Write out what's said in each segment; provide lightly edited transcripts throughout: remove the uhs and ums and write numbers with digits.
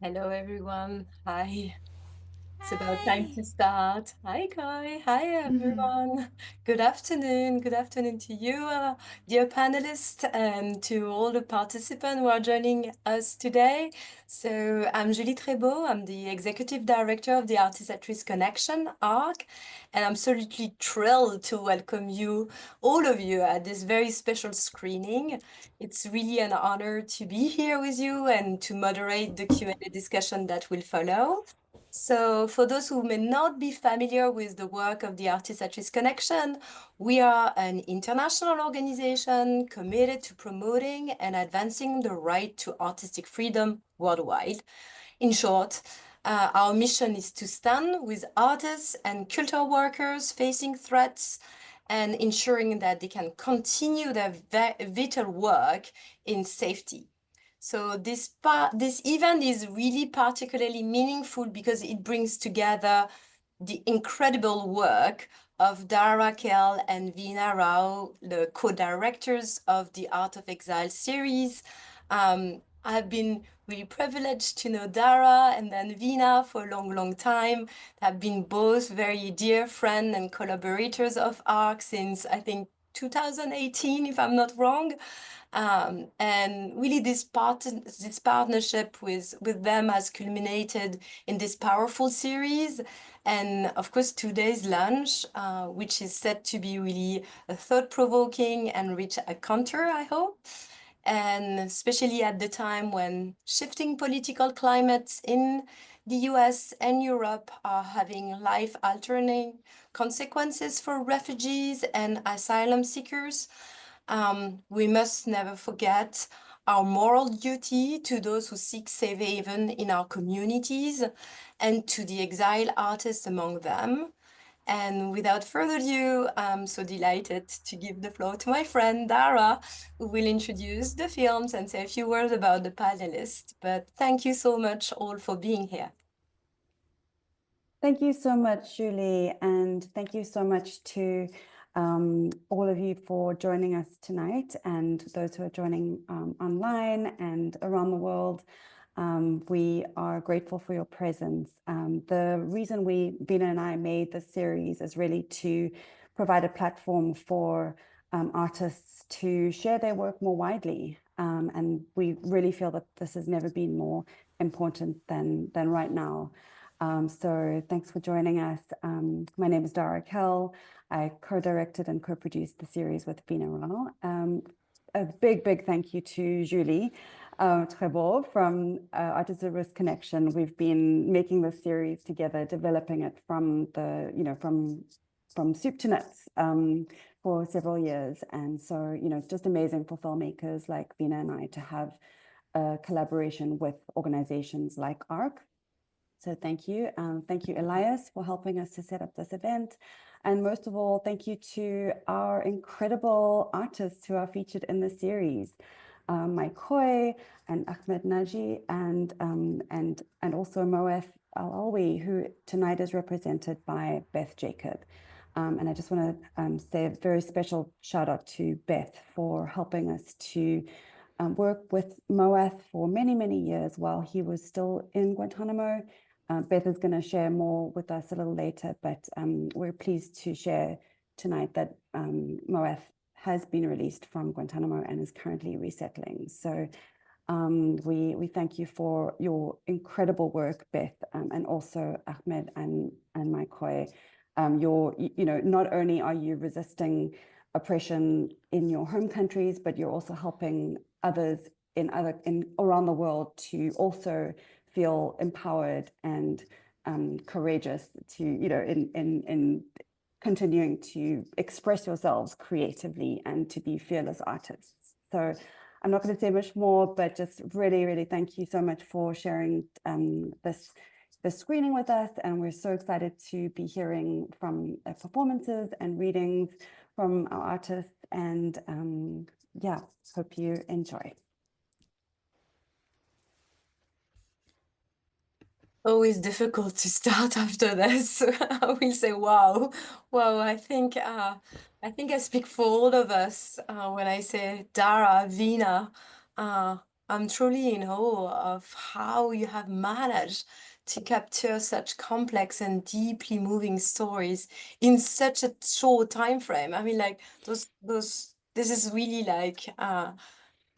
Hello, everyone. Hi. It's about time Hi. to start. Hi, Kai. Hi, Mhm. everyone. Good afternoon. Good afternoon to you, dear panelists, and to all the participants who are joining us today. So, I'm Julie Trébeau. I'm the Executive Director of the Artist Actress Connection, ARC, and I'm absolutely thrilled to welcome you, all of you, at this very special screening. It's really an honor to be here with you and to moderate the Q&A discussion that will follow. So, for those who may not be familiar with the work of the Artist Actress Connection, we are an international organization committed to promoting and advancing the right to artistic freedom worldwide. In short, our mission is to stand with artists and cultural workers facing threats and ensuring that they can continue their vital work in safety. So this event is really particularly meaningful because it brings together the incredible work of Dara, Kell, and Veena Rao, the co-directors of the Art of Exile series. I've been really privileged to know Dara and then Veena for a long, long time. Have been both very dear friends and collaborators of ARC since I think 2018, if I'm not wrong. And really, this partnership with them has culminated in this powerful series. And of course, today's lunch, which is set to be really thought-provoking and reach a counter, I hope. And especially at the time when shifting political climates in the US and Europe are having life-altering consequences for refugees and asylum seekers. We must never forget our moral duty to those who seek safe haven in our communities and to the exile artists among them. And without further ado, I'm so delighted to give the floor to my friend Dara, who will introduce the films and say a few words about the panelists. But thank you so much all for being here. Thank you so much, Julie, and thank you so much to all of you for joining us tonight and those who are joining online and around the world. We are grateful for your presence. The reason Veena and I made this series is really to provide a platform for artists to share their work more widely. And we really feel that this has never been more important than right now. So thanks for joining us. My name is Dara Kell. I co-directed and co-produced the series with Veena Rao. A big thank you to Julie Trébeau from Artist Connection. We've been making this series together, developing it from from soup to nuts for several years. And so, it's just amazing for filmmakers like Veena and I to have a collaboration with organizations like ARC. So thank you. Thank you, Elias, for helping us to set up this event. And most of all, thank you to our incredible artists who are featured in the series. Mai Khoi and Ahmed Naji and also Moath al-Alwi, who tonight is represented by Beth Jacob. And I just want to say a very special shout out to Beth for helping us to work with Moath for many years while he was still in Guantanamo. Beth is going to share more with us a little later, but we're pleased to share tonight that Moath has been released from Guantanamo and is currently resettling. So we thank you for your incredible work, Beth, and also Ahmed and Mai Khoi. Not only are you resisting oppression in your home countries, but you're also helping others in around the world to also feel empowered and courageous to in continuing to express yourselves creatively and to be fearless artists. So I'm not going to say much more, but just really thank you so much for sharing this screening with us, and we're so excited to be hearing from performances and readings from our artists, and yeah, hope you enjoy. Always difficult to start after this. I will say, wow, wow. I think I speak for all of us when I say Dara, Veena. I'm truly in awe of how you have managed to capture such complex and deeply moving stories in such a short time frame. I mean, like this is really like an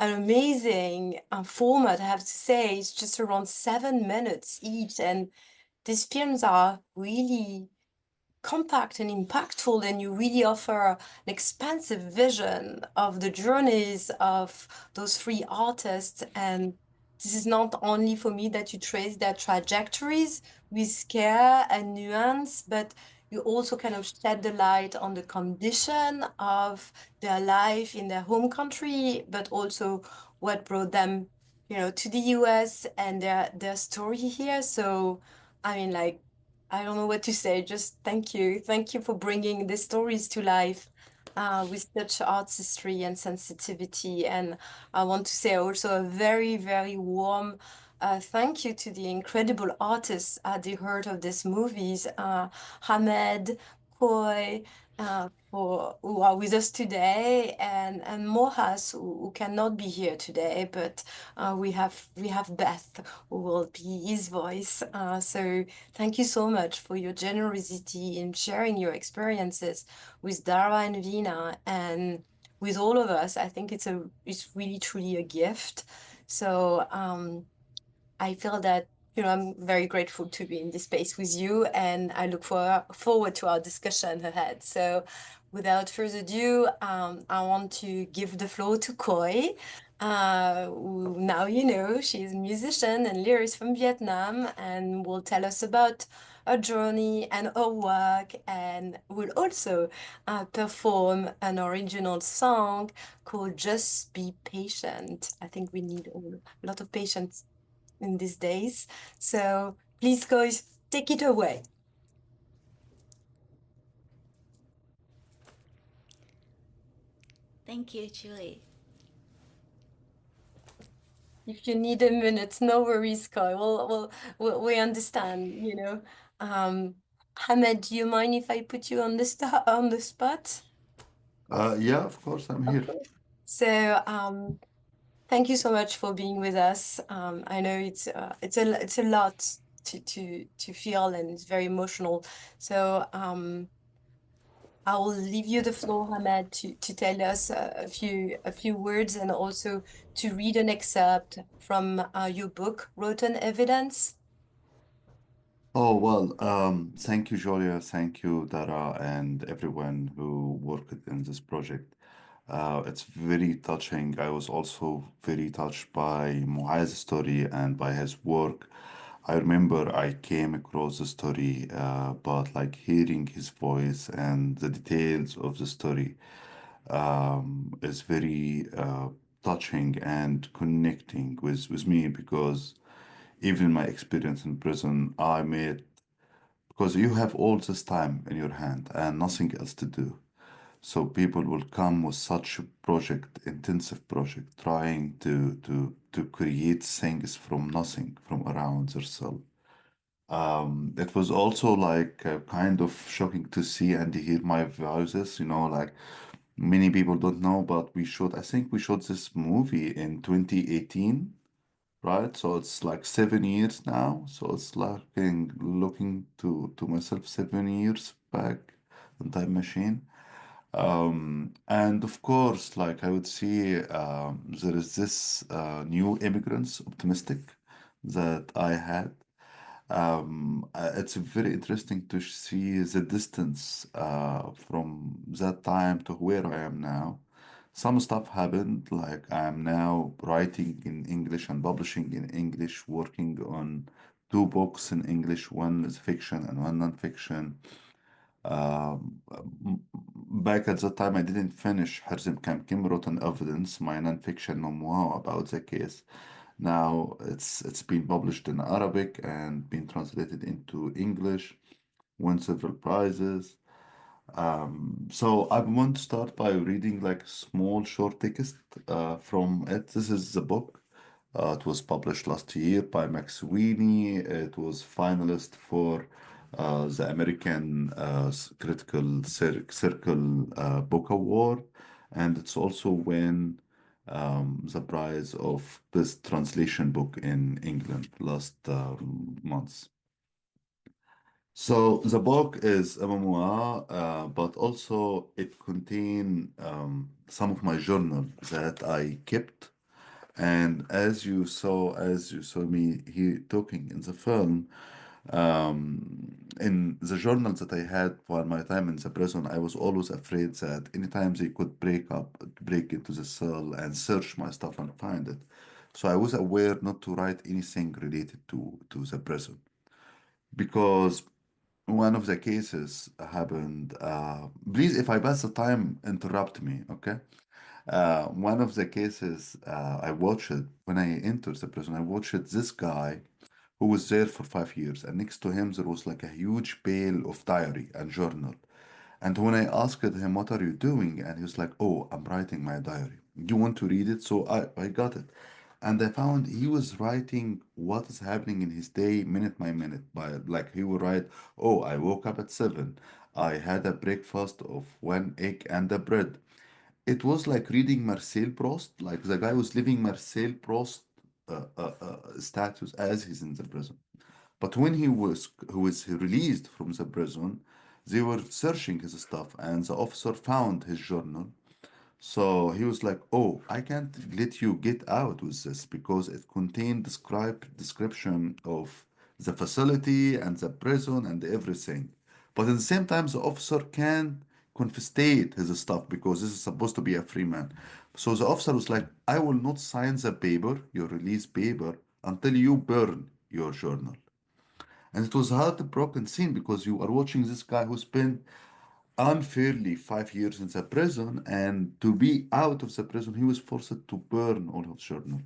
amazing format, I have to say. It's just around 7 minutes each, and these films are really compact and impactful, and you really offer an expansive vision of the journeys of those three artists. And this is not only for me that you trace their trajectories with care and nuance, but you also kind of shed the light on the condition of their life in their home country, but also what brought them, to the US and their story here. So, I mean, like, I don't know what to say. Just thank you. Thank you for bringing the stories to life with such artistry and sensitivity. And I want to say also a very, very warm thank you to the incredible artists at the heart of these movies, Ahmed, Khoi, who are with us today, and Moath, who cannot be here today, but we have Beth, who will be his voice. So thank you so much for your generosity in sharing your experiences with Dara and Veena and with all of us. I think it's really truly a gift. So I feel that, I'm very grateful to be in this space with you, and I look forward to our discussion ahead. So without further ado, I want to give the floor to Khoi, who now she's a musician and lyricist from Vietnam, and will tell us about her journey and her work, and will also perform an original song called Just Be Patient. I think we need a lot of patience in these days. So please, guys, take it away. Thank you, Julie. If you need a minute, no worries, Koi. We understand. Um, Hamed, do you mind if I put you on the spot? Yeah, of course, I'm here. Okay. So, thank you so much for being with us. I know it's a lot to feel, and it's very emotional. So, I will leave you the floor, Hamed, to tell us a few words, and also to read an excerpt from your book, Rotten Evidence. Oh, well, thank you, Julia. Thank you, Dara, and everyone who worked in this project. It's very touching. I was also very touched by Muaz's story and by his work. I remember I came across the story, but like hearing his voice and the details of the story is very touching and connecting with me because even my experience in prison, I made because you have all this time in your hand and nothing else to do. So people will come with such a project, intensive project, trying to create things from nothing, from around themselves. It was also like kind of shocking to see and hear my voices, like many people don't know, but I think we shot this movie in 2018, right? So it's like 7 years now. So it's like looking to myself 7 years back in time machine. And of course, like I would see, there is this new immigrants optimistic that I had. It's very interesting to see the distance from that time to where I am now. Some stuff happened, like I am now writing in English and publishing in English, working on two books in English. One is fiction and one non-fiction. Back at that time, I didn't finish Harzim Kam Kim wrote an evidence, my non-fiction memoir about the case. Now it's been published in Arabic and been translated into English, won several prizes. So I want to start by reading like small short text from it. This is the book. It was published last year by Max Sweeney. It was finalist for the American Critical Circle Book Award, and it's also won the prize of best translation book in England last month. So the book is a memoir, but also it contains some of my journal that I kept. And as you saw me here talking in the film, in the journals that I had while my time in the prison, I was always afraid that anytime they could break into the cell and search my stuff and find it. So I was aware not to write anything related to the prison because one of the cases happened. Please, if I pass the time, interrupt me, okay? One of the cases I watched when I entered the prison, I watched this guy who was there for 5 years, and next to him there was like a huge bale of diary and journal. And when I asked him, "What are you doing?" and he was like, "Oh, I'm writing my diary. You want to read it?" So I got it. And I found he was writing what is happening in his day minute by minute. By like he would write, "Oh, I woke up at 7. I had a breakfast of one egg and a bread." It was like reading Marcel Proust, like the guy was living Marcel Proust status as he's in the prison. But when he was released from the prison, they were searching his stuff, and the officer found his journal. So he was like, "Oh, I can't let you get out with this because it contained description of the facility and the prison and everything." But at the same time, the officer can confiscate his stuff because this is supposed to be a free man. So the officer was like, "I will not sign the paper, your release paper, until you burn your journal." And it was a heartbroken scene because you are watching this guy who spent unfairly 5 years in the prison, and to be out of the prison, he was forced to burn all his journal.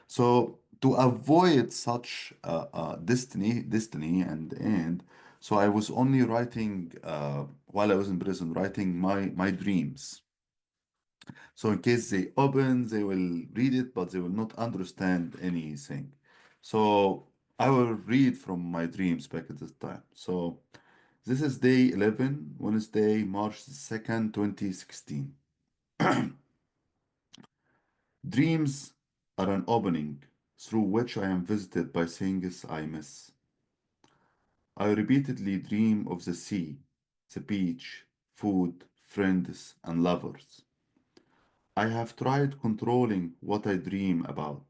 So to avoid such destiny and end, so I was only writing while I was in prison, writing my dreams. So in case they open, they will read it, but they will not understand anything. So I will read from my dreams back at this time. So this is day 11, Wednesday, March 2nd, 2016. Dreams are an opening through which I am visited by things I miss. I repeatedly dream of the sea, the beach, food, friends, and lovers. I have tried controlling what I dream about,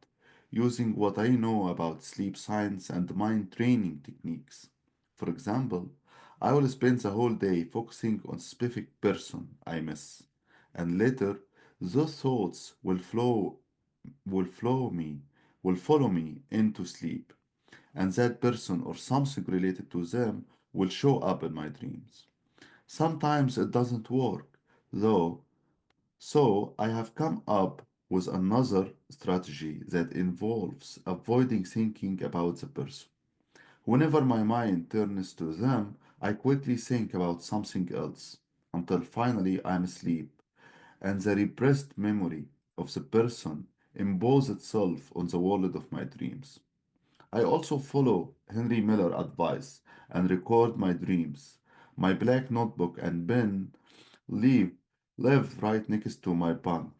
using what I know about sleep science and mind training techniques. For example, I will spend the whole day focusing on a specific person I miss, and later those thoughts will flow me will follow me into sleep, and that person or something related to them will show up in my dreams. Sometimes it doesn't work, though, so I have come up with another strategy that involves avoiding thinking about the person. Whenever my mind turns to them, I quickly think about something else until finally I'm asleep and the repressed memory of the person imposes itself on the world of my dreams. I also follow Henry Miller advice and record my dreams. My black notebook and pen live, live right next to my bunk.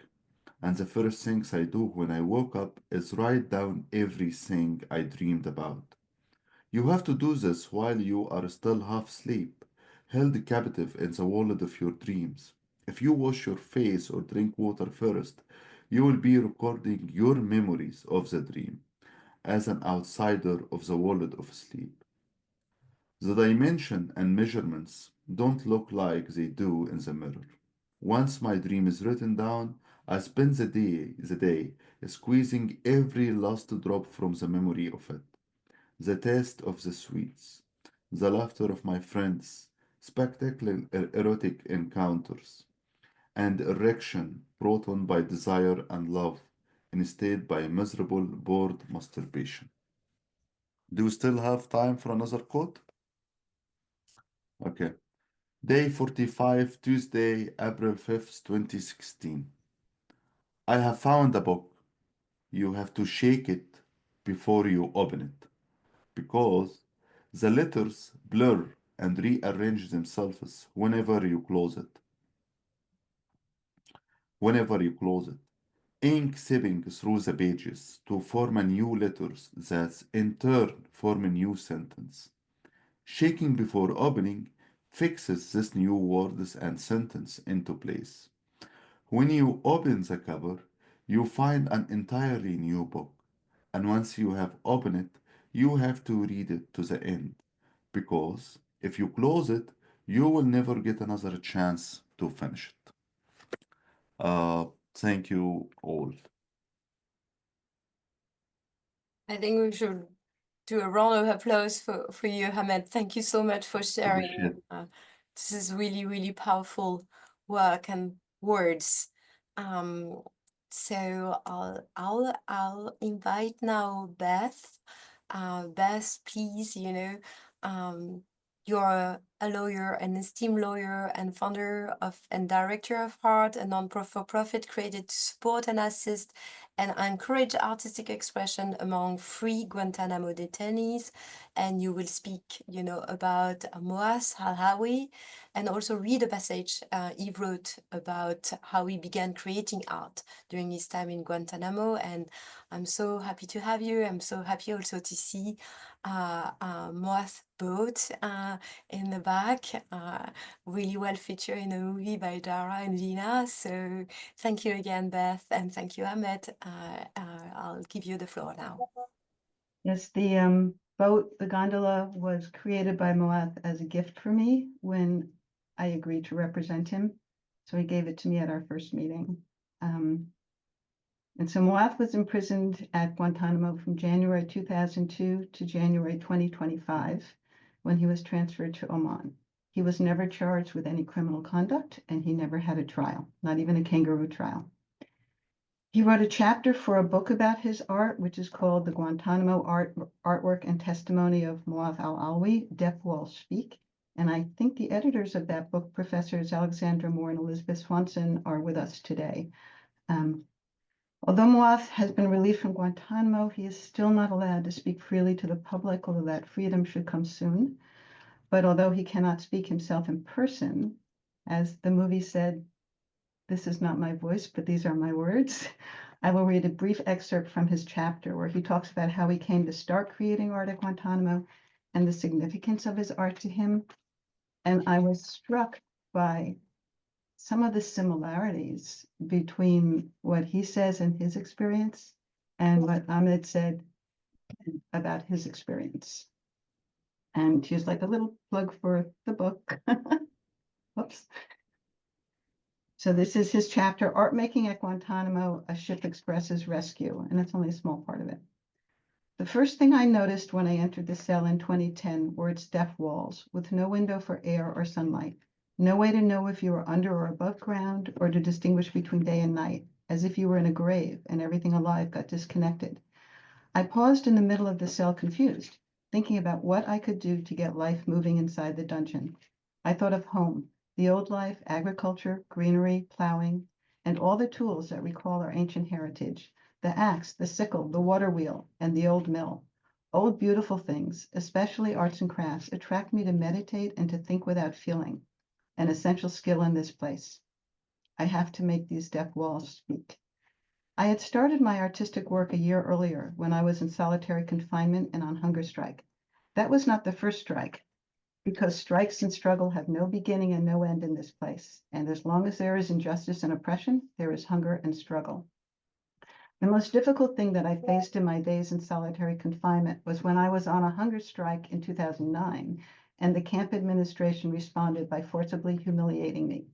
And the first things I do when I woke up is write down everything I dreamed about. You have to do this while you are still half asleep, held captive in the world of your dreams. If you wash your face or drink water first, you will be recording your memories of the dream as an outsider of the world of sleep. The dimension and measurements don't look like they do in the mirror. Once my dream is written down, I spend the day squeezing every last drop from the memory of it. The taste of the sweets, the laughter of my friends, spectacular erotic encounters, and erection brought on by desire and love, instead by miserable, bored masturbation. Do you still have time for another quote? Okay. Day 45, Tuesday, April 5th, 2016. I have found a book. You have to shake it before you open it, because the letters blur and rearrange themselves whenever you close it. Whenever you close it. ink sipping through the pages to form a new letters that in turn form a new sentence. Shaking before opening fixes this new words and sentence into place. When you open the cover, you find an entirely new book. And once you have opened it, you have to read it to the end. Because if you close it, you will never get another chance to finish it. Thank you all. I think we should do a round of applause for you, Ahmed. Thank you so much for sharing. Appreciate it. This is really, really powerful work and words. So I'll invite now Beth. Beth, please, you're a lawyer, an esteemed lawyer and founder of and director of Heart, a non-for-profit created to support and assist and encourage artistic expression among free Guantanamo detainees. And you will speak, about Moath al-Alwi, and also read a passage he wrote about how he began creating art during his time in Guantanamo. And I'm so happy to have you. I'm so happy also to see Moath boat in the back, really well featured in a movie by Dara and Veena. So thank you again, Beth, and thank you, Ahmed. I'll give you the floor now. Yes, the boat, the gondola, was created by Moath as a gift for me when I agreed to represent him. So he gave it to me at our first meeting. And so Moath was imprisoned at Guantanamo from January 2002 to January 2025, when he was transferred to Oman. He was never charged with any criminal conduct, and he never had a trial, not even a kangaroo trial. He wrote a chapter for a book about his art, which is called The Guantanamo Artwork and Testimony of Moath al-Alwi, Deaf Walls Speak. And I think the editors of that book, Professors Alexandra Moore and Elizabeth Swanson, are with us today. Although Moath has been released from Guantanamo, he is still not allowed to speak freely to the public, although that freedom should come soon. But although he cannot speak himself in person, as the movie said, "This is not my voice, but these are my words," I will read a brief excerpt from his chapter where he talks about how he came to start creating art at Guantanamo and the significance of his art to him. And I was struck by some of the similarities between what he says in his experience and what Ahmed said about his experience. And here's like a little plug for the book. Whoops. So this is his chapter, Art Making at Guantanamo, A Ship Express's Rescue, and it's only a small part of it. The first thing I noticed when I entered the cell in 2010 were its deaf walls, with no window for air or sunlight. No way to know if you were under or above ground, or to distinguish between day and night, as if you were in a grave and everything alive got disconnected. I paused in the middle of the cell confused, thinking about what I could do to get life moving inside the dungeon. I thought of home, the old life, agriculture, greenery, plowing, and all the tools that recall our ancient heritage, the axe, the sickle, the water wheel, and the old mill. Old beautiful things, especially arts and crafts, attract me to meditate and to think without feeling, an essential skill in this place. I have to make these deaf walls speak. I had started my artistic work a year earlier when I was in solitary confinement and on hunger strike. That was not the first strike, because strikes and struggle have no beginning and no end in this place. And as long as there is injustice and oppression, there is hunger and struggle. The most difficult thing that I faced in my days in solitary confinement was when I was on a hunger strike in 2009, and the camp administration responded by forcibly humiliating me.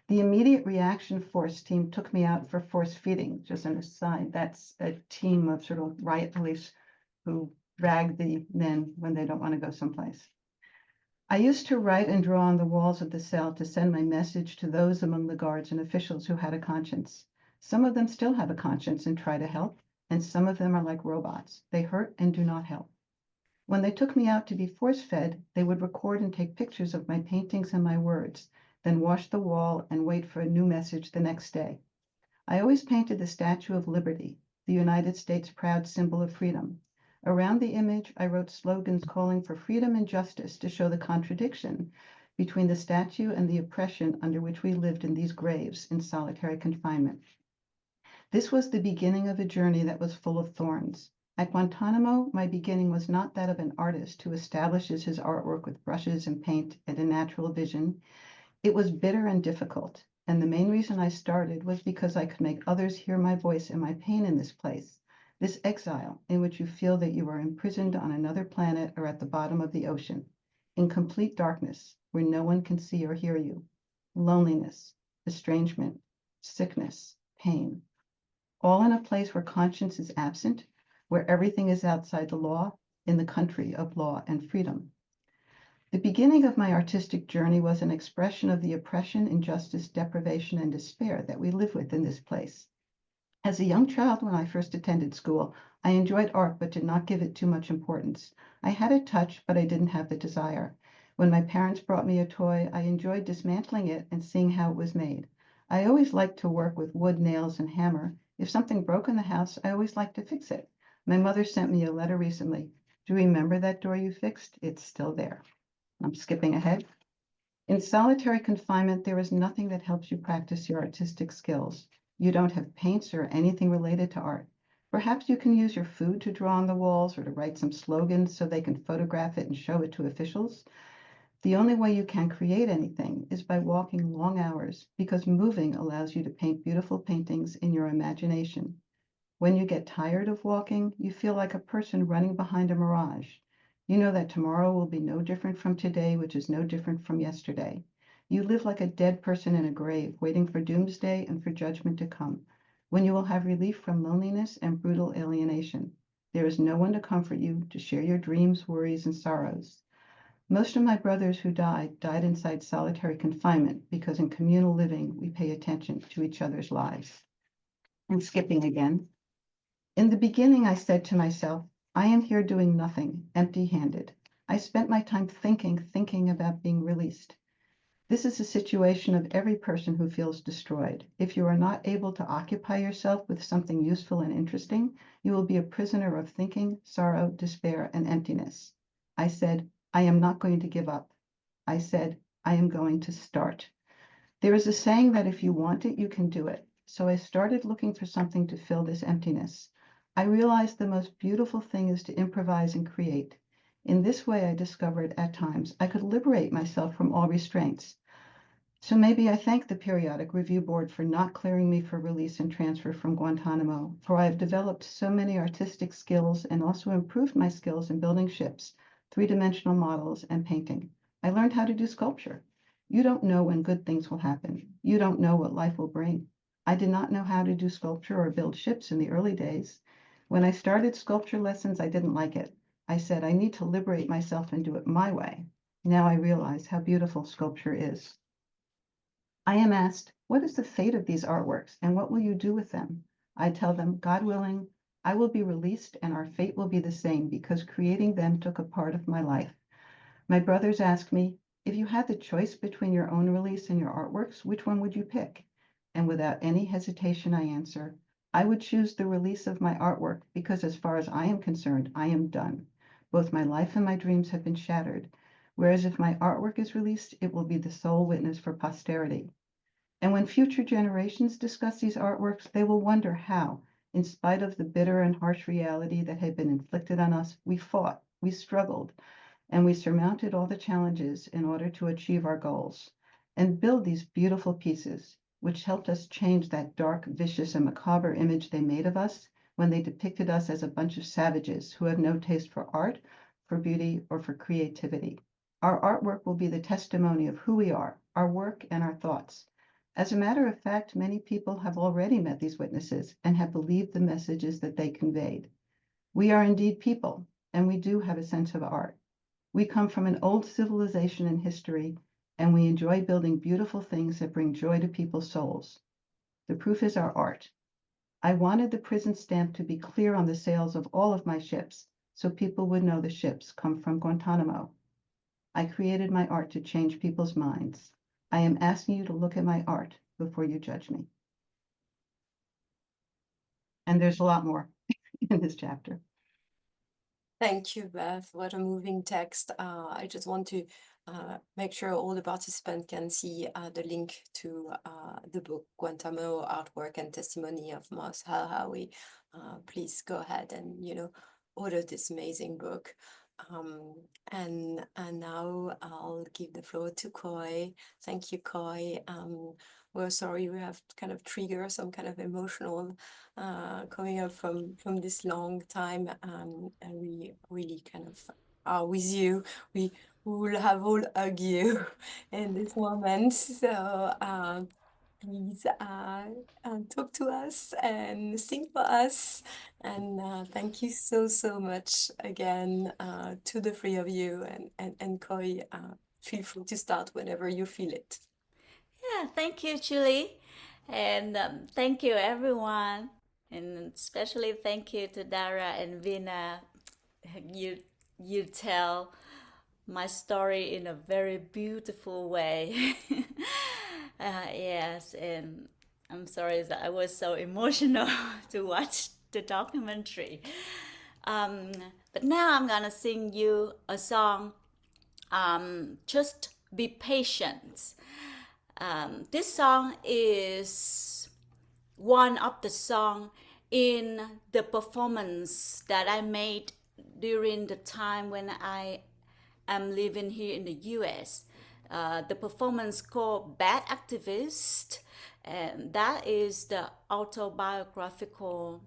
The immediate reaction force team took me out for force feeding. Just an aside, that's a team of sort of riot police who drag the men when they don't want to go someplace. I used to write and draw on the walls of the cell to send my message to those among the guards and officials who had a conscience. Some of them still have a conscience and try to help, and some of them are like robots. They hurt and do not help. When they took me out to be force-fed, they would record and take pictures of my paintings and my words, then wash the wall and wait for a new message the next day. I always painted the Statue of Liberty, the United States' proud symbol of freedom. Around the image, I wrote slogans calling for freedom and justice to show the contradiction between the statue and the oppression under which we lived in these graves in solitary confinement. This was the beginning of a journey that was full of thorns. At Guantánamo, my beginning was not that of an artist who establishes his artwork with brushes and paint and a natural vision. It was bitter and difficult, and the main reason I started was because I could make others hear my voice and my pain in this place, this exile in which you feel that you are imprisoned on another planet or at the bottom of the ocean, in complete darkness where no one can see or hear you, loneliness, estrangement, sickness, pain, all in a place where conscience is absent, where everything is outside the law, in the country of law and freedom. The beginning of my artistic journey was an expression of the oppression, injustice, deprivation, and despair that we live with in this place. As a young child, when I first attended school, I enjoyed art but did not give it too much importance. I had a touch, but I didn't have the desire. When my parents brought me a toy, I enjoyed dismantling it and seeing how it was made. I always liked to work with wood, nails, and hammer. If something broke in the house, I always liked to fix it. My mother sent me a letter recently. Do you remember that door you fixed? It's still there. I'm skipping ahead. In solitary confinement, there is nothing that helps you practice your artistic skills. You don't have paints or anything related to art. Perhaps you can use your food to draw on the walls or to write some slogans so they can photograph it and show it to officials. The only way you can create anything is by walking long hours, because moving allows you to paint beautiful paintings in your imagination. When you get tired of walking, you feel like a person running behind a mirage. You know that tomorrow will be no different from today, which is no different from yesterday. You live like a dead person in a grave, waiting for doomsday and for judgment to come, when you will have relief from loneliness and brutal alienation. There is no one to comfort you, to share your dreams, worries, and sorrows. Most of my brothers who died inside solitary confinement because in communal living, we pay attention to each other's lives. And skipping again. In the beginning, I said to myself, I am here doing nothing, empty-handed. I spent my time thinking about being released. This is the situation of every person who feels destroyed. If you are not able to occupy yourself with something useful and interesting, you will be a prisoner of thinking, sorrow, despair, and emptiness. I said, I am not going to give up. I said, I am going to start. There is a saying that if you want it, you can do it. So I started looking for something to fill this emptiness. I realized the most beautiful thing is to improvise and create. In this way, I discovered at times I could liberate myself from all restraints. So maybe I thank the Periodic Review Board for not clearing me for release and transfer from Guantánamo, for I have developed so many artistic skills and also improved my skills in building ships, three-dimensional models, and painting. I learned how to do sculpture. You don't know when good things will happen. You don't know what life will bring. I did not know how to do sculpture or build ships in the early days. When I started sculpture lessons, I didn't like it. I said, I need to liberate myself and do it my way. Now I realize how beautiful sculpture is. I am asked, what is the fate of these artworks and what will you do with them? I tell them, God willing, I will be released and our fate will be the same because creating them took a part of my life. My brothers ask me, if you had the choice between your own release and your artworks, which one would you pick? And without any hesitation, I answer, I would choose the release of my artwork because as far as I am concerned, I am done. Both my life and my dreams have been shattered. Whereas if my artwork is released, it will be the sole witness for posterity. And when future generations discuss these artworks, they will wonder how, in spite of the bitter and harsh reality that had been inflicted on us, we fought, we struggled, and we surmounted all the challenges in order to achieve our goals and build these beautiful pieces, which helped us change that dark, vicious, and macabre image they made of us when they depicted us as a bunch of savages who have no taste for art, for beauty, or for creativity. Our artwork will be the testimony of who we are, our work, and our thoughts. As a matter of fact, many people have already met these witnesses and have believed the messages that they conveyed. We are indeed people, and we do have a sense of art. We come from an old civilization and history, and we enjoy building beautiful things that bring joy to people's souls. The proof is our art. I wanted the prison stamp to be clear on the sails of all of my ships, so people would know the ships come from Guantánamo. I created my art to change people's minds. I am asking you to look at my art before you judge me. And there's a lot more in this chapter. Thank you, Beth. What a moving text. I just want to make sure all the participants can see the link to the book Guantánamo, Artwork and Testimony of Moath al-Alwi. Please go ahead and order this amazing book. And now I'll give the floor to Khoi. Thank you, Khoi. We're sorry we have to kind of trigger some kind of emotional coming up from this long time, and we really kind of are with you. We will have all hug you in this moment. So please talk to us and sing for us. And thank you so much again to the three of you. And Khoi, feel free to start whenever you feel it. Yeah, thank you, Julie. And thank you, everyone. And especially thank you to Dara and Veena. You tell my story in a very beautiful way. Yes, and I'm sorry that I was so emotional to watch the documentary. But now I'm gonna sing you a song, Just Be Patient. This song is one of the songs in the performance that I made during the time when I am living here in the US. The performance called Bad Activist, and that is the autobiographical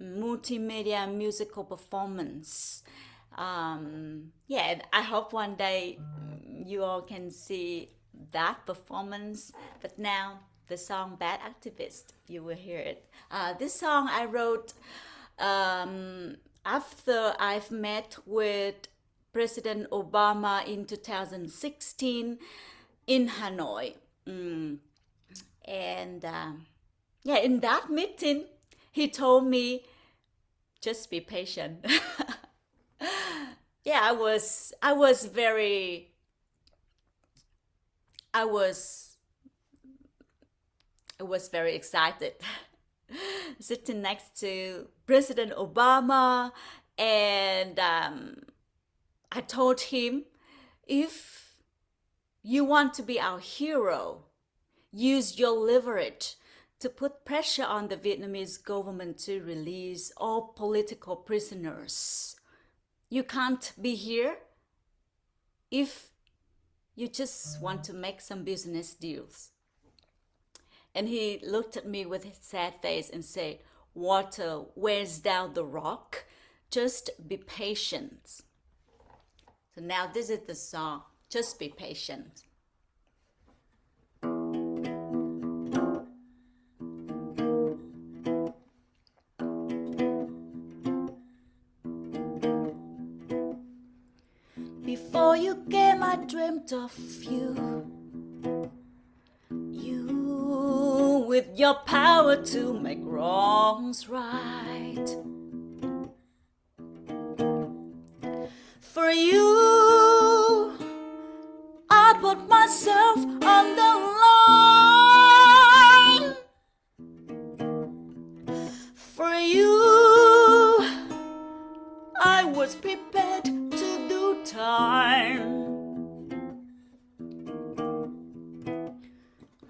multimedia musical performance. Yeah, I hope one day you all can see that performance. But now the song Bad Activist, you will hear it. This song I wrote after I've met with President Obama in 2016 in Hanoi. And yeah, in that meeting, he told me, just be patient. Yeah, I was very excited sitting next to President Obama, and I told him, if you want to be our hero, use your leverage to put pressure on the Vietnamese government to release all political prisoners. You can't be here if you just want to make some business deals. And he looked at me with his sad face and said, water wears down the rock, just be patient. So now this is the song, Just Be Patient. Before you came, I dreamt of you. You with your power to make wrongs right. For you, I put myself on the line. For you, I was prepared to do time.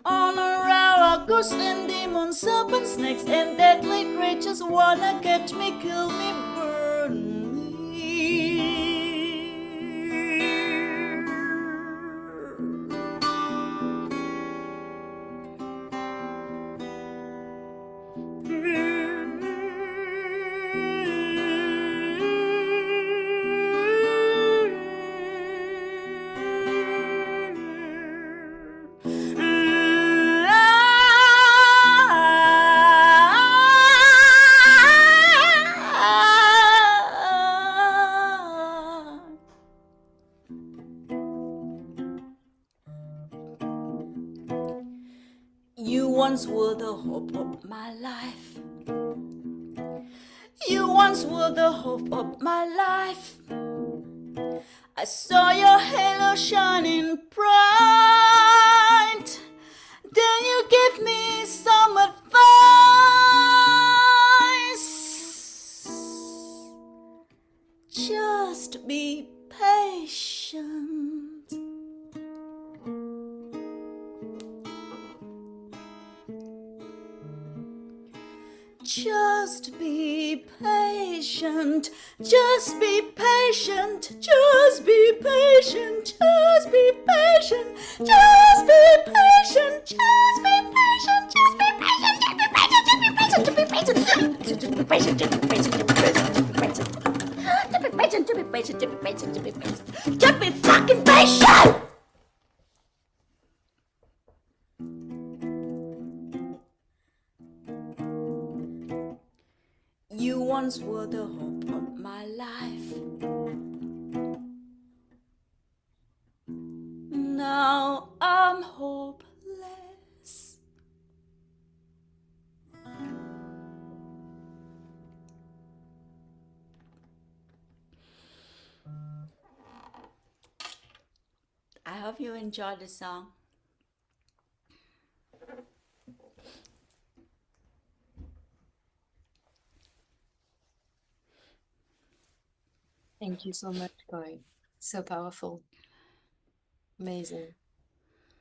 On around ghosts and demons, serpents, snakes, and deadly creatures wanna catch me, kill me, burn me. You once were the hope of my life. You once were the hope of my life. I saw your halo shining bright. Then you gave me some advice. Just be patient. Just be patient, just be patient, just be patient, just be patient, just be patient, just be patient, just be patient, just be patient, just be patient, just be patient, just be patient, just be patient, just be patient, just be patient, just be patient, just be patient, just be patient, just be fucking patient! You once were the hope of my life. Now I'm hopeless. I hope you enjoyed the song. Thank you so much, Khoi. So powerful. Amazing.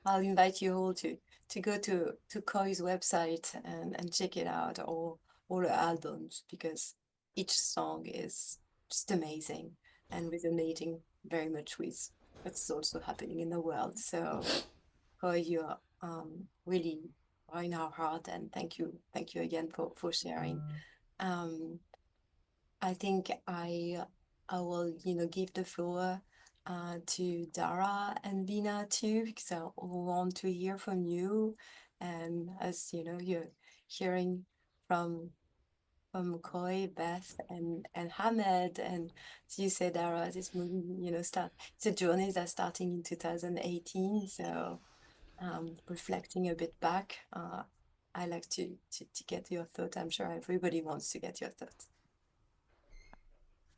I'll invite you all to go to Khoi's website and check it out, all her albums, because each song is just amazing and resonating very much with what's also happening in the world. So Khoi, you're really are in our heart, and thank you again for sharing. I think I will give the floor to Dara and Veena too, because I want to hear from you. And as you know, you're hearing from Khoi, Beth, and Ahmed. And as you said, Dara, this movie, it's a journey that's starting in 2018. So reflecting a bit back, I like to get your thoughts. I'm sure everybody wants to get your thoughts.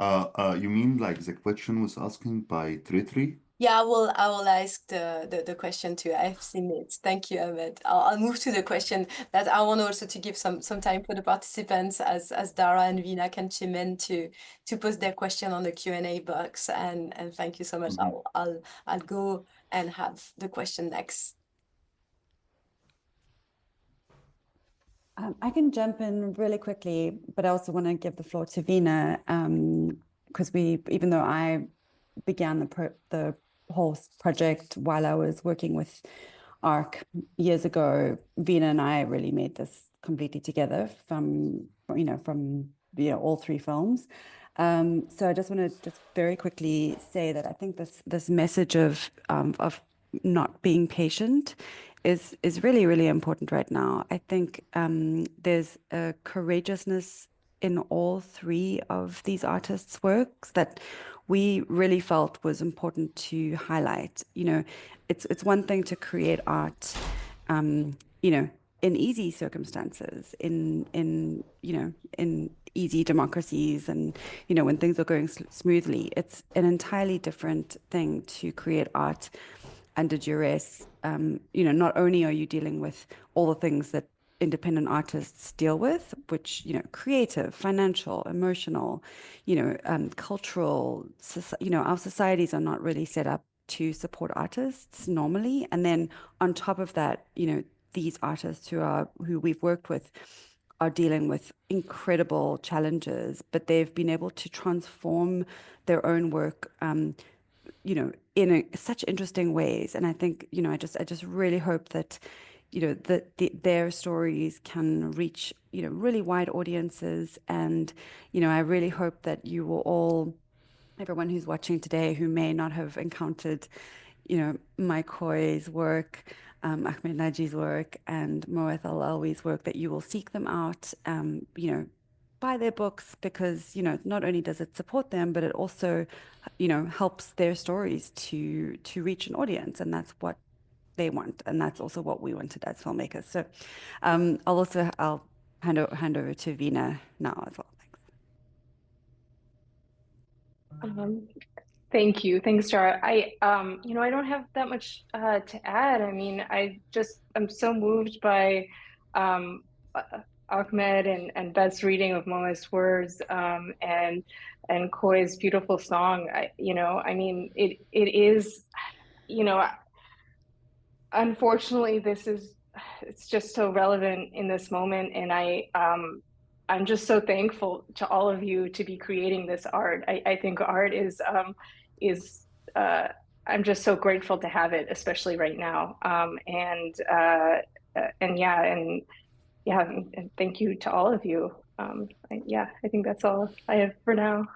You mean like the question was asking by Tritri? Yeah, I will ask the question too. I have seen it. Thank you, Ahmed. I'll move to the question that I want also to give some time for the participants as Dara and Veena can chime in to post their question on the Q&A box. And thank you so much. Mhm. I'll go and have the question next. I can jump in really quickly, but I also want to give the floor to Veena, because even though I began the whole project while I was working with ARC years ago, Veena and I really made this completely together from all three films. So I just want to very quickly say that I think this message of not being patient is really, really important right now. I think there's a courageousness in all three of these artists' works that we really felt was important to highlight. It's one thing to create art, in easy circumstances, in easy democracies, and when things are going smoothly. It's an entirely different thing to create art under duress. Not only are you dealing with all the things that independent artists deal with, which, creative, financial, emotional, cultural, our societies are not really set up to support artists normally. And then on top of that, these artists who we've worked with are dealing with incredible challenges, but they've been able to transform their own work, in such interesting ways. And I think, I just really hope that, their stories can reach, really wide audiences. And, I really hope that you will all, everyone who's watching today who may not have encountered, Mai Khoi's work, Ahmed Naji's work, and Moath al-Alwi's work, that you will seek them out, buy their books, because not only does it support them, but it also helps their stories to reach an audience, and that's what they want, and that's also what we wanted as filmmakers. So I'll hand over to Veena now as well. Thanks. Thank you. Thanks, Dara. I don't have that much to add. I mean, I'm so moved by Ahmed and Beth's reading of Moath's words, and Khoi's beautiful song. It is, unfortunately, it's just so relevant in this moment. And I'm just so thankful to all of you to be creating this art. I think art is I'm just so grateful to have it, especially right now. And yeah, and thank you to all of you. Yeah, I think that's all I have for now.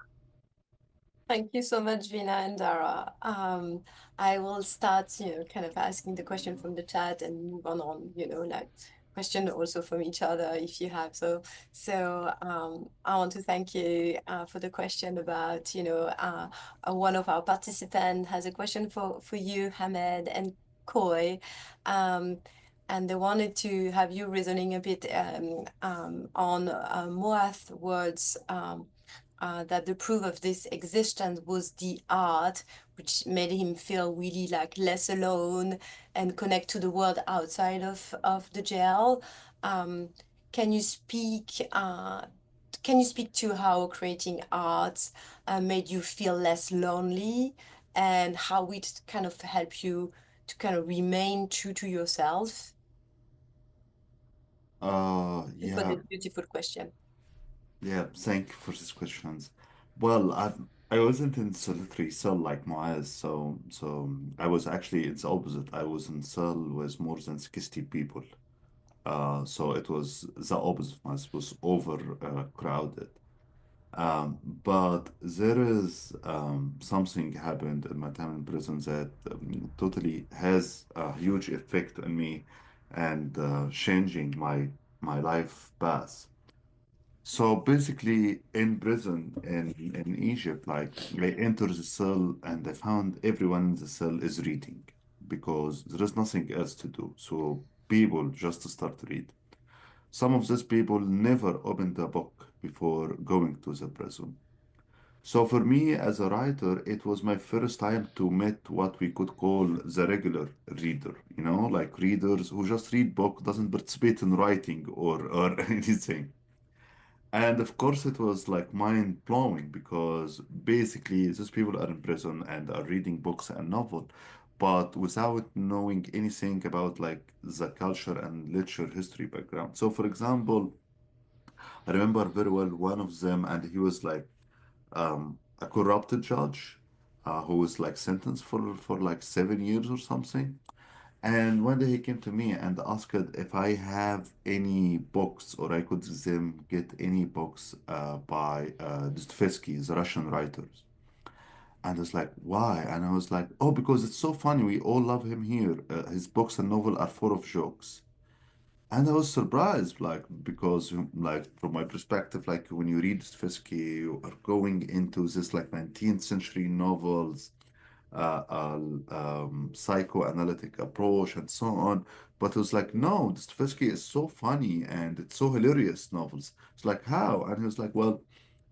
Thank you so much, Veena and Dara. I will start, kind of asking the question from the chat and move on, like question also from each other if you have. So I want to thank you for the question about, one of our participants has a question for you, Ahmed and Khoi. And they wanted to have you reasoning a bit on Moath words. That the proof of this existence was the art, which made him feel really like less alone and connect to the world outside of the jail. Um, can you speak? Can you speak to how creating art made you feel less lonely, and how it kind of helped you to kind of remain true to yourself? For Yeah, this beautiful question. yeah, thank you for these questions. Well, I wasn't in solitary cell like Moaz, so I was actually it's opposite. I was in cell with more than 60 people. So it was the opposite. It was over crowded. But there is something happened in my time in prison that totally has a huge effect on me and changing my life path. So basically, in prison in Egypt, like I entered the cell and I found everyone in the cell is reading because there is nothing else to do. So people just start to read. Some of these people never opened a book before going to the prison. So for me as a writer, it was my first time to meet what we could call the regular reader, like readers who just read book, doesn't participate in writing or anything. And of course, it was like mind blowing because basically these people are in prison and are reading books and novel, but without knowing anything about like the culture and literature history background. So, for example, I remember very well one of them, and he was like a corrupted judge who was like sentenced for like 7 years or something. And one day he came to me and asked if I have any books or I could them get any books by Dostoevsky, the Russian writers. And I was like, why? And I was like, oh, because it's so funny. We all love him here. His books and novel are full of jokes. And I was surprised, like, because, like, from my perspective, like, when you read Dostoevsky, you are going into this, like, 19th century novels, psychoanalytic approach and so on. But it was like, no, Dostoevsky is so funny and it's so hilarious novels. It's like, how? And he was like, well,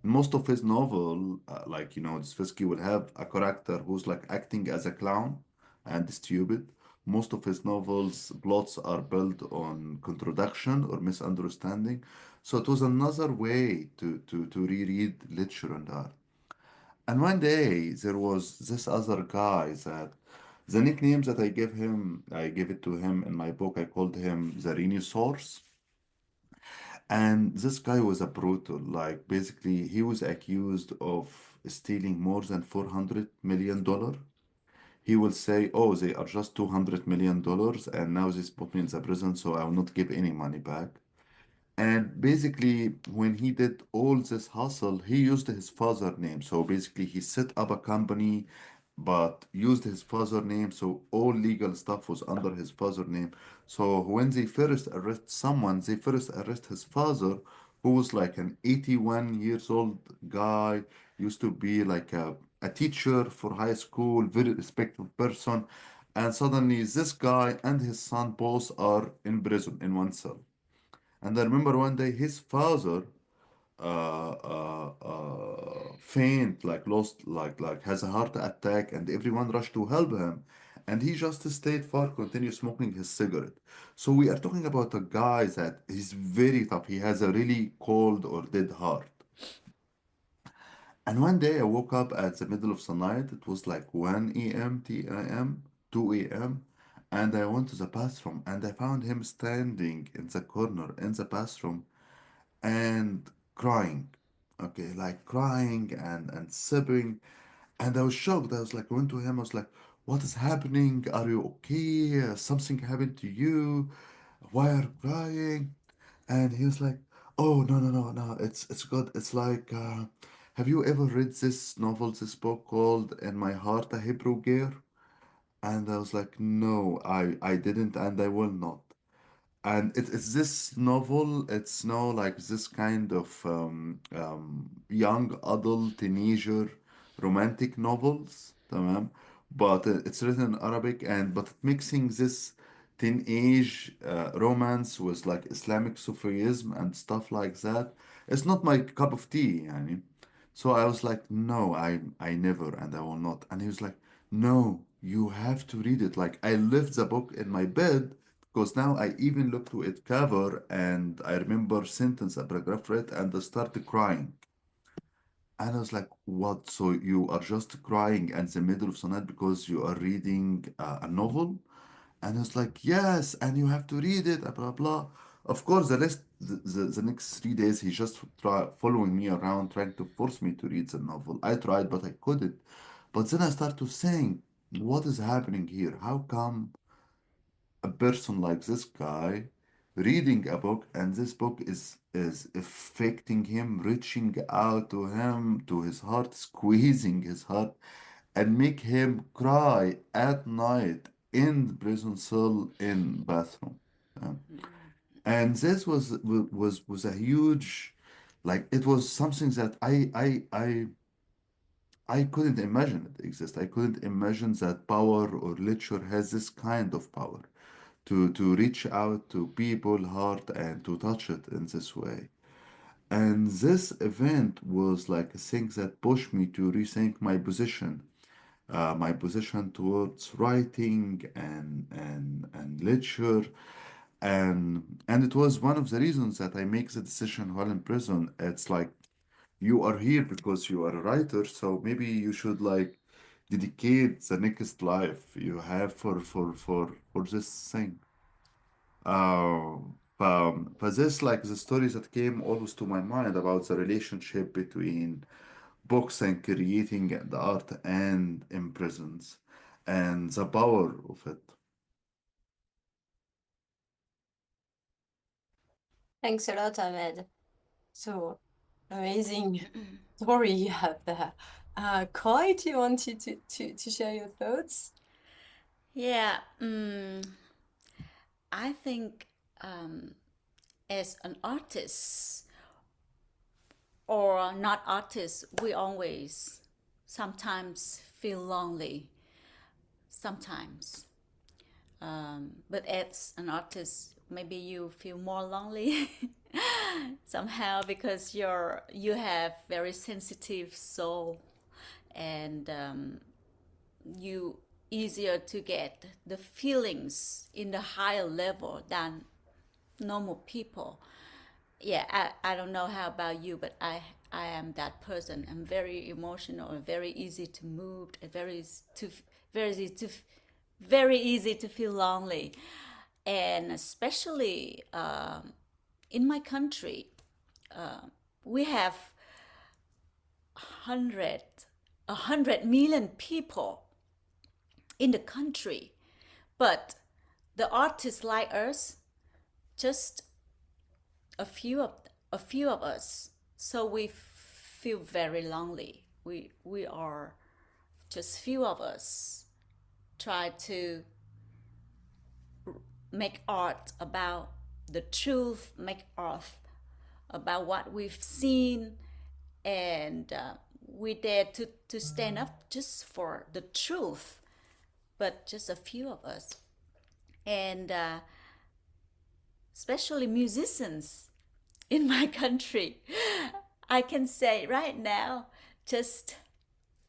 most of his novel, like, Dostoevsky will have a character who's like acting as a clown and stupid. Most of his novels, plots are built on contradiction or misunderstanding. So it was another way to reread literature and art. And one day there was this other guy that the nicknames that I gave it to him in my book. I called him the Renaissance. And this guy was a brutal, like basically he was accused of stealing more than $400 million. He will say, oh, they are just $200 million and now they put me in the prison, so I will not give any money back. And basically, when he did all this hustle, he used his father name. So basically, he set up a company, but used his father name. So all legal stuff was under his father name. So when they first arrest someone, they first arrest his father, who was like an 81 years old guy, used to be like a teacher for high school, very respected person. And suddenly, this guy and his son both are in prison in one cell. And I remember one day his father faint, like lost, like has a heart attack, and everyone rushed to help him. And he just stayed far, continued smoking his cigarette. So we are talking about a guy that is very tough. He has a really cold or dead heart. And one day I woke up at the middle of the night. It was like 1 a.m., 2 a.m. And I went to the bathroom and I found him standing in the corner in the bathroom and crying. Okay, like crying and sipping. And I was shocked. I was like, went to him. I was like, "What is happening? Are you okay? Something happened to you? Why are you crying?" And he was like, "Oh, no, no, no, no. It's good. It's like, have you ever read this novel, this book called In My Heart, a Hebrew Girl?" And I was like, "No, I didn't, and I will not." And it's this novel, it's now like this kind of young adult teenager romantic novels, تمام? But it's written in Arabic and but mixing this teenage romance with like Islamic Sufism and stuff like that. It's not my cup of tea, يعني. So I was like, no, I never and I will not. And he was like, no, you have to read it. Like I left the book in my bed because now I even looked to it cover and I remember sentence, a paragraph read, and I started crying. And I was like, what? So you are just crying in the middle of the night because you are reading a novel? And it's like, yes, and you have to read it, blah, blah. Of course, the next 3 days, he just following me around, trying to force me to read the novel. I tried, but I couldn't. But then I start to think, what is happening here? How come a person like this guy reading a book and this book is affecting him, reaching out to him, to his heart, squeezing his heart, and make him cry at night in the prison cell in bathroom. Um, and this was a huge, like it was something that I couldn't imagine it exist. I couldn't imagine that power or literature has this kind of power to reach out to people heart and to touch it in this way. And this event was like a thing that pushed me to rethink my position towards writing and literature. And it was one of the reasons that I make the decision while in prison. It's like you are here because you are a writer, so maybe you should like dedicate the next life you have for this thing. But this like the stories that came always to my mind about the relationship between books and creating the art and in prisons and the power of it. Thanks a lot, Ahmed. So amazing story you have there. Khoi, do you want to share your thoughts? Yeah, I think as an artist or not artist, we always sometimes feel lonely. Sometimes. But as an artist, maybe you feel more lonely somehow because you have very sensitive soul and you easier to get the feelings in the higher level than normal people. Yeah, I don't know how about you, but I am that person. I'm very emotional and very easy to move and very easy to very easy to feel lonely, and especially in my country, we have 100 100 million people in the country, but the artists like us, just a few of us. So we feel very lonely. We are just few of us try to make art about the truth, make art about what we've seen, and we dare to stand up just for the truth, but just a few of us. And especially musicians in my country. I can say right now, just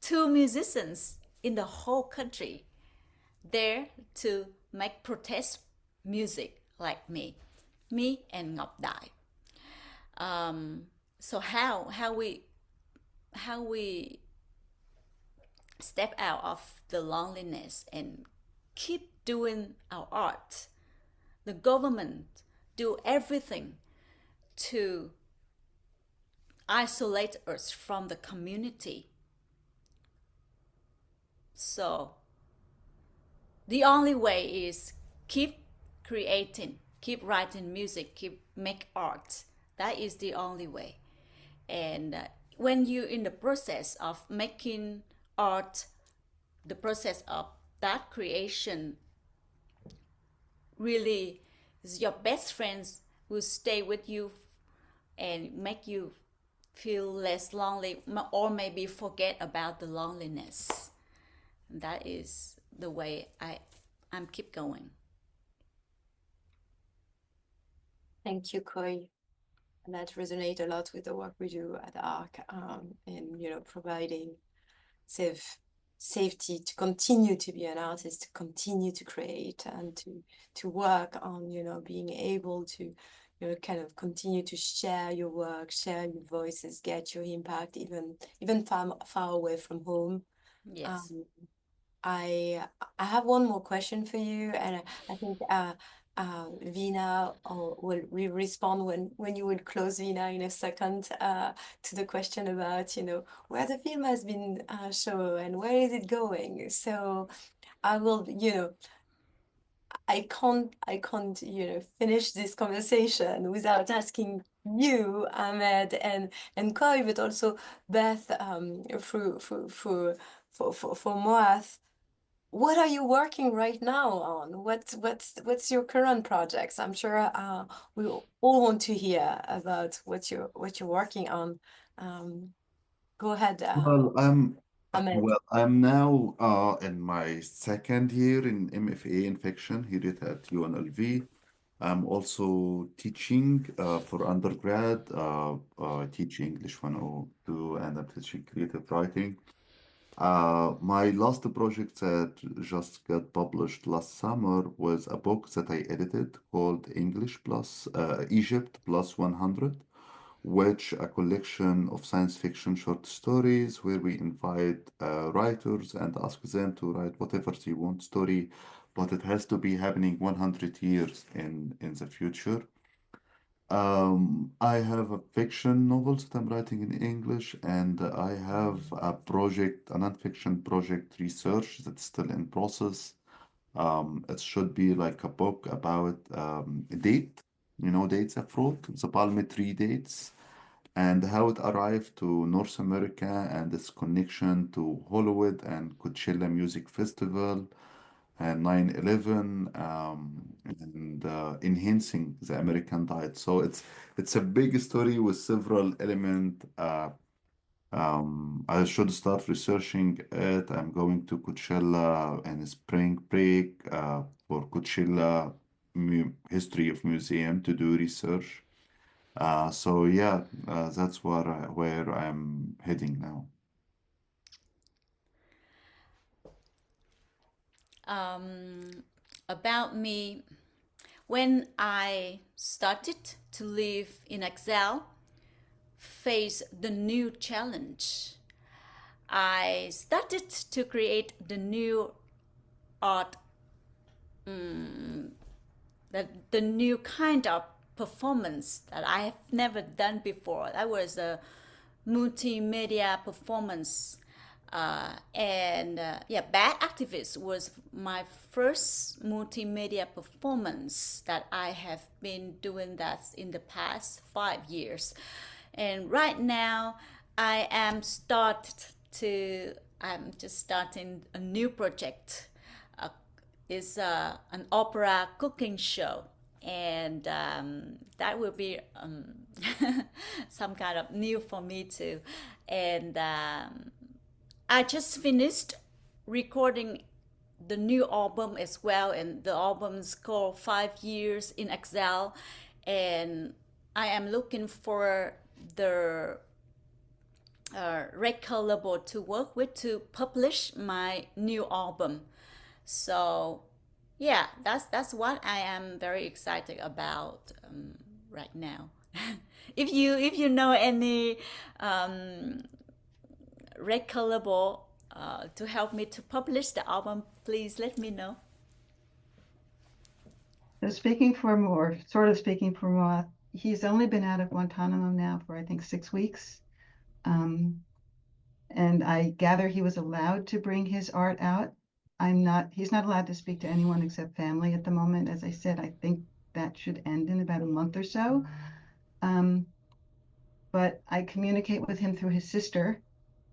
2 musicians in the whole country there to make protest music like me and Ngọc Đại. So how we step out of the loneliness and keep doing our art. The government do everything to isolate us from the community. So the only way is keep creating, keep writing music, keep make art. That is the only way. And when you're in the process of making art, the process of that creation really is your best friends will stay with you and make you feel less lonely, or maybe forget about the loneliness. That is the way I'm keep going. Thank you, Khoi. And that resonates a lot with the work we do at ARC, in providing safety to continue to be an artist, to continue to create, and to work on being able to kind of continue to share your work, share your voices, get your impact even far away from home. Yes. I have one more question for you, and I think Veena will respond when you will close, Veena, in a second, to the question about where the film has been shown and where is it going. So I will I can't finish this conversation without asking you, Ahmed and Khoi, but also Beth, for Moath. What are you working right now on? What's your current projects? I'm sure we all want to hear about what you're working on. Go ahead, Well, Ahmed. I'm now in my second year in MFA in fiction here at UNLV. I'm also teaching for undergrad, teaching English 102, and I'm teaching creative writing. My last project that just got published last summer was a book that I edited called Egypt plus 100, which a collection of science fiction short stories where we invite writers and ask them to write whatever they want story, but it has to be happening 100 years in the future. I have a fiction novel that I'm writing in English, and I have a project, a nonfiction project research that's still in process. It should be like a book about date, dates of fruit, the palm tree dates, and how it arrived to North America and its connection to Hollywood and Coachella Music Festival and 9/11, and enhancing the American diet. So it's a big story with several elements. I should start researching it. I'm going to Coachella in spring break for Coachella History of Museum to do research. So yeah, that's where I'm heading now. About me, when I started to live in exile, face the new challenge, I started to create the new art, the new kind of performance that I have never done before. That was a multimedia performance. Bad Activist was my first multimedia performance that I have been doing that in the past 5 years. And right now I'm just starting a new project. It's an opera cooking show, and that will be some kind of new for me too. And I just finished recording the new album as well, and the album's called 5 Years in Exile, and I am looking for the record label to work with to publish my new album. So yeah, that's what I am very excited about right now. If you know any record label to help me to publish the album, please let me know. So speaking for Moath, he's only been out of Guantanamo now for, I think, 6 weeks. And I gather he was allowed to bring his art out. He's not allowed to speak to anyone except family at the moment. As I said, I think that should end in about a month or so. But I communicate with him through his sister,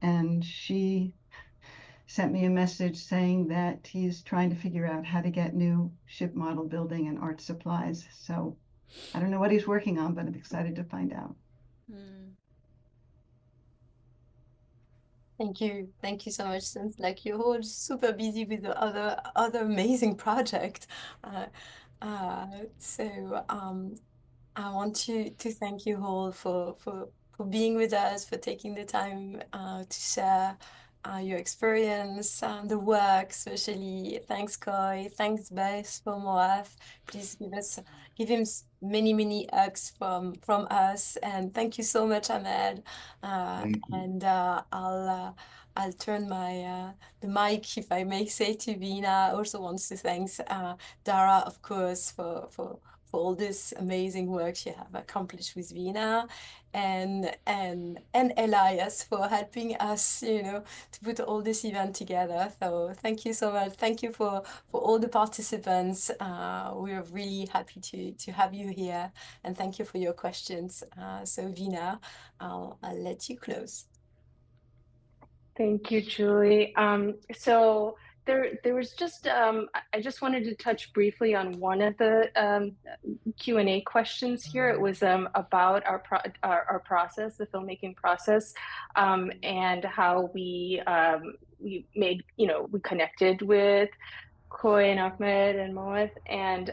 and she sent me a message saying that he's trying to figure out how to get new ship model building and art supplies. So I don't know what he's working on, but I'm excited to find out. Thank you. Thank you so much. Since like you're all super busy with the other amazing project. So I want to thank you all for being with us, for taking the time to share your experience, the work, especially. Thanks, Khoi. Thanks, Beth, for Moath. Please give him many hugs from us. And thank you so much, Ahmed. Thank you. And I'll turn the mic, if I may say, to Veena. I also want to thank Dara, of course, for all this amazing work you have accomplished with Veena, and Elias for helping us, to put all this event together. So thank you so much. Thank you for all the participants. We're really happy to have you here, and thank you for your questions. So Veena, I'll let you close. Thank you, Julie. So there was just I just wanted to touch briefly on one of the Q&A questions here. It was about our process, the filmmaking process, and how we made, we connected with Khoi and Ahmed and Moath, and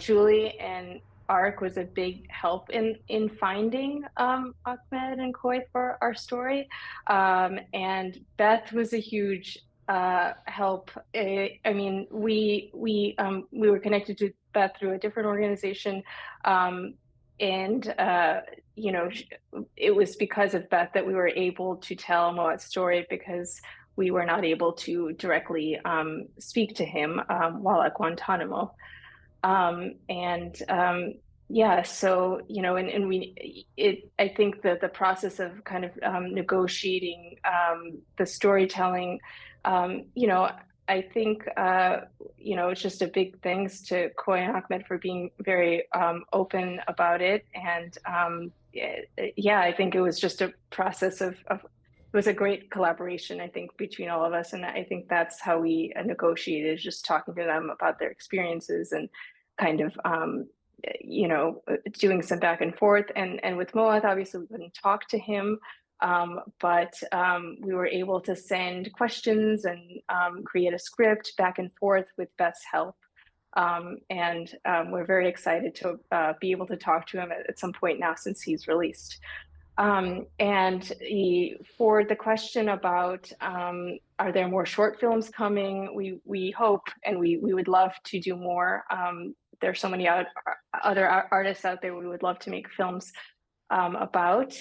Julie and Ark was a big help in finding Ahmed and Khoi for our story, and Beth was a huge help. I mean, we were connected to Beth through a different organization, and it was because of Beth that we were able to tell Moath's story, because we were not able to directly speak to him while at Guantánamo. Yeah, so, I think that the process of kind of negotiating the storytelling, I think, it's just a big thanks to Khoi and Ahmed for being very open about it. And yeah, I think it was just a process of it was a great collaboration, I think, between all of us. And I think that's how we negotiated, just talking to them about their experiences and kind of, doing some back and forth. And with Moath, obviously, we couldn't talk to him, but we were able to send questions and create a script back and forth with Beth's help. And we're very excited to be able to talk to him at some point now, since he's released. And for the question about are there more short films coming, we hope, and we would love to do more. There's so many other artists out there we would love to make films about.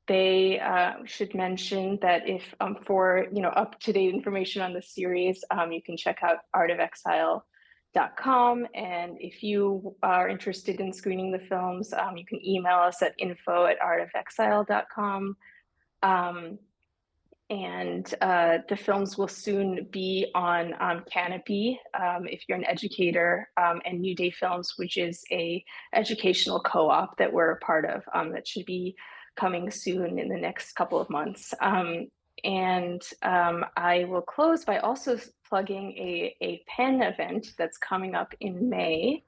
They should mention that if for up-to-date information on the series, you can check out artofexile.com. And if you are interested in screening the films, you can email us at info@artofexile.com. The films will soon be on Canopy if you're an educator, and New Day Films, which is a educational co-op that we're a part of, that should be coming soon in the next couple of months. I will close by also plugging a pen event that's coming up in May.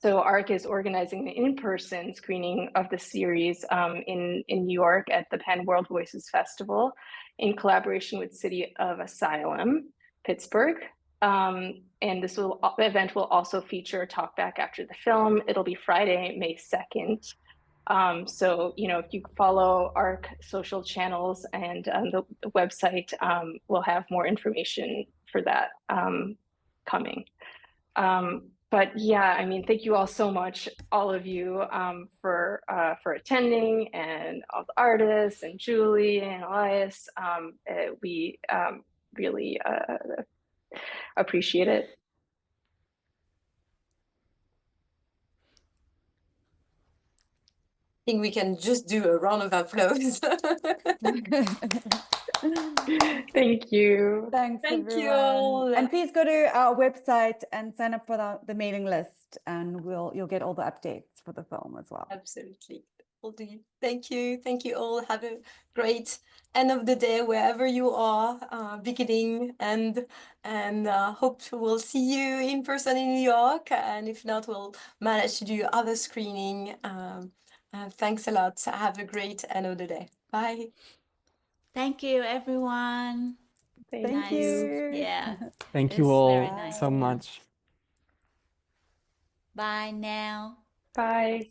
So ARC is organizing an in-person screening of the series in New York at the Penn World Voices Festival, in collaboration with City of Asylum, Pittsburgh. And this event will also feature a talkback after the film. It'll be Friday, May 2nd. So, if you follow ARC social channels and the website, we'll have more information for that coming. But yeah, I mean, thank you all so much, all of you, for attending, and all the artists, and Julie and Elias. We really appreciate it. think we can just do a round of applause. Thank you. Thanks, Thank you everyone. all. And please go to our website and sign up for the mailing list, and you'll get all the updates for the film as well. Absolutely. Will do. Thank you. Thank you all. Have a great end of the day wherever you are, beginning and hope we'll see you in person in New York. And if not, we'll manage to do other screening. Thanks a lot. Have a great end of the day. Bye. Thank you, everyone. Thank Thank Nice. you. Yeah. Thank you It's all very nice. so Yeah. much. Bye now. Bye.